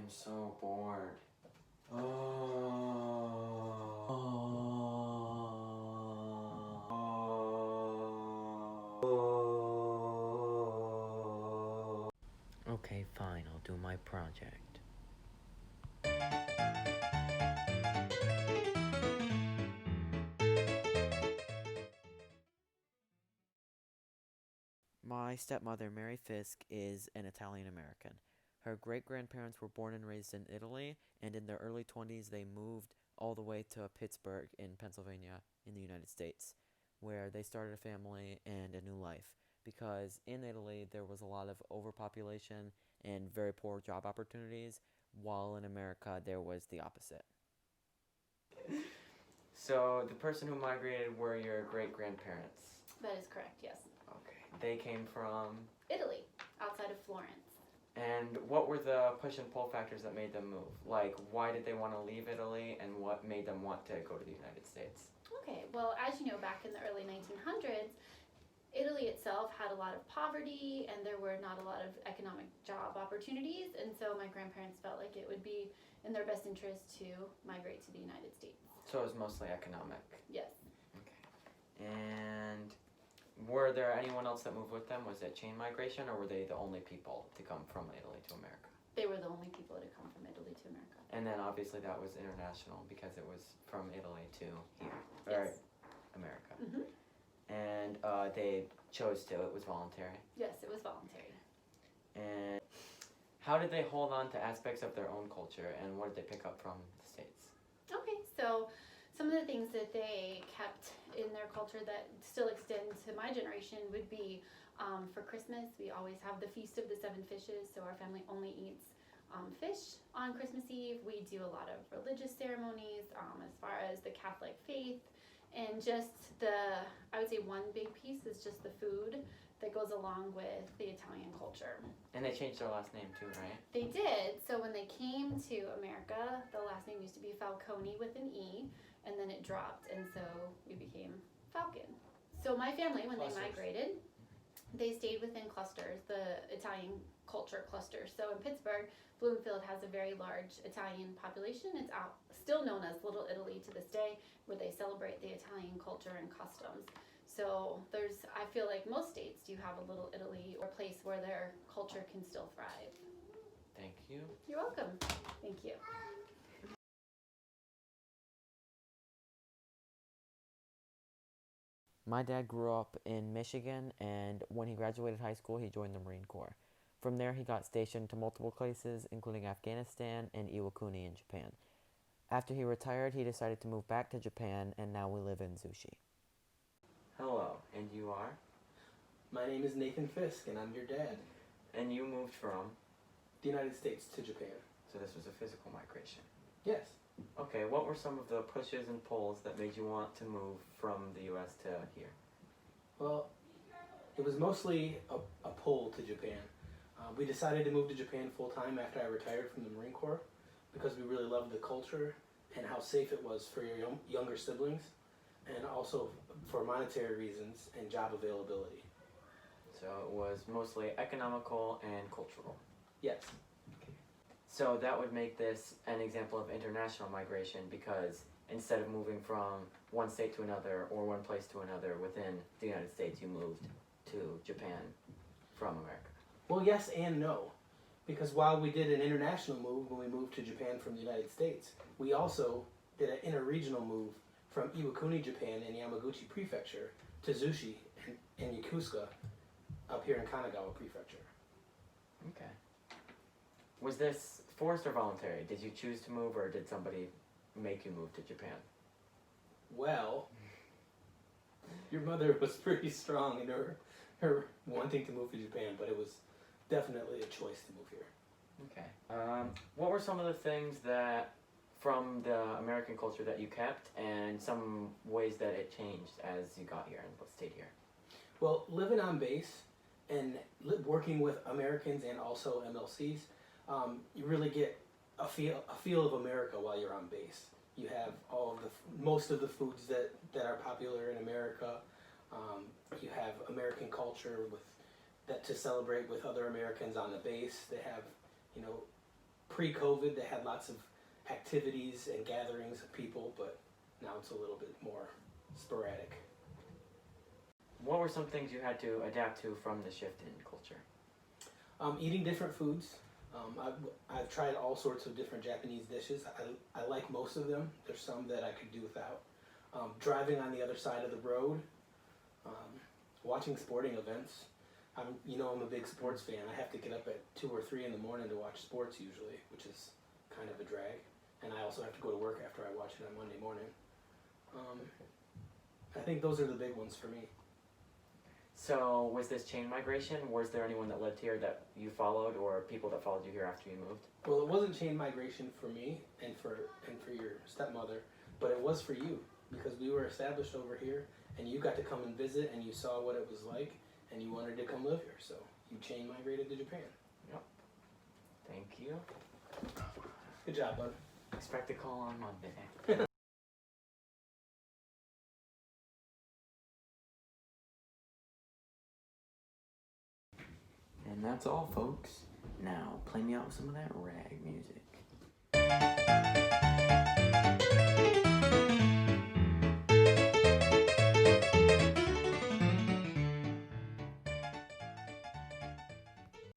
I'm so bored. Oh. Okay, fine, I'll do my project. My stepmother, Mary Fisk, is an Italian American. Her great-grandparents were born and raised in Italy, and in their early 20s they moved all the way to Pittsburgh in Pennsylvania in the United States, where they started a family and a new life. Because in Italy there was a lot of overpopulation and very poor job opportunities, while in America there was the opposite. So the person who migrated were your great-grandparents? That is correct, yes. Okay. They came from? Italy, outside of Florence. And what were the push and pull factors that made them move? Like, why did they want to leave Italy, and what made them want to go to the United States? Okay, well, as you know, back in the early 1900s, Italy itself had a lot of poverty, and there were not a lot of economic job opportunities, and so my grandparents felt like it would be in their best interest to migrate to the United States. So it was mostly economic? Yes. Okay. And were there anyone else that moved with them? Was it chain migration, or were they the only people to come from Italy to America? They were the only people to come from Italy to America. And then obviously that was international because it was from Italy to here, Yes. or America. Mm-hmm. And they chose to, it was voluntary? Yes, it was voluntary. And how did they hold on to aspects of their own culture, and what did they pick up from the States? Okay, so some of the things that they kept in their culture that still extend to my generation would be for Christmas, we always have the Feast of the Seven Fishes, so our family only eats fish on Christmas Eve. We do a lot of religious ceremonies as far as the Catholic faith, and just I would say one big piece is just the food that goes along with the Italian culture. And they changed their last name too, right? They did. So when they came to America, the last name used to be Falcone with an E, and then it dropped, and so we became Falcon. So my family, when they migrated, they stayed within clusters, the Italian culture clusters. So in Pittsburgh, Bloomfield has a very large Italian population. It's still known as Little Italy to this day, where they celebrate the Italian culture and customs. So I feel like most states do have a Little Italy, or a place where their culture can still thrive. Thank you. You're welcome. Thank you. My dad grew up in Michigan, and when he graduated high school, he joined the Marine Corps. From there, he got stationed to multiple places, including Afghanistan and Iwakuni in Japan. After he retired, he decided to move back to Japan, and now we live in Zushi. Hello, and you are? My name is Nathan Fisk, and I'm your dad. And you moved from? The United States to Japan. So this was a physical migration? Yes. Okay, what were some of the pushes and pulls that made you want to move from the U.S. to here? Well, it was mostly a pull to Japan. We decided to move to Japan full-time after I retired from the Marine Corps because we really loved the culture and how safe it was for your younger siblings, and also for monetary reasons and job availability. So it was mostly economical and cultural? Yes. So that would make this an example of international migration, because instead of moving from one state to another or one place to another within the United States, you moved to Japan from America. Well, yes and no. Because while we did an international move when we moved to Japan from the United States, we also did an interregional move from Iwakuni, Japan in Yamaguchi Prefecture to Zushi in Yokosuka up here in Kanagawa Prefecture. Okay. Was this forced or voluntary? Did you choose to move, or did somebody make you move to Japan? Well, your mother was pretty strong in her wanting to move to Japan, but it was definitely a choice to move here. Okay. What were some of the things that, from the American culture, that you kept, and some ways that it changed as you got here and stayed here? Well, living on base and working with Americans and also MLCs, you really get a feel of America while you're on base. You have most of the foods that are popular in America. You have American culture to celebrate with other Americans on the base. They have, pre-COVID, they had lots of activities and gatherings of people, but now it's a little bit more sporadic. What were some things you had to adapt to from the shift in culture? Eating different foods. I've tried all sorts of different Japanese dishes. I like most of them. There's some that I could do without. Driving on the other side of the road, watching sporting events. I'm a big sports fan. I have to get up at 2 or 3 in the morning to watch sports usually, which is kind of a drag. And I also have to go to work after I watch it on Monday morning. I think those are the big ones for me. So was this chain migration? Was there anyone that lived here that you followed, or people that followed you here after you moved? Well, it wasn't chain migration for me and for your stepmother, but it was for you, because we were established over here, and you got to come and visit, and you saw what it was like, and you wanted to come live here, so you chain migrated to Japan. Yep. Thank you. Good job, bud. Expect a call on Monday. And that's all, folks. Now, play me out with some of that rag music.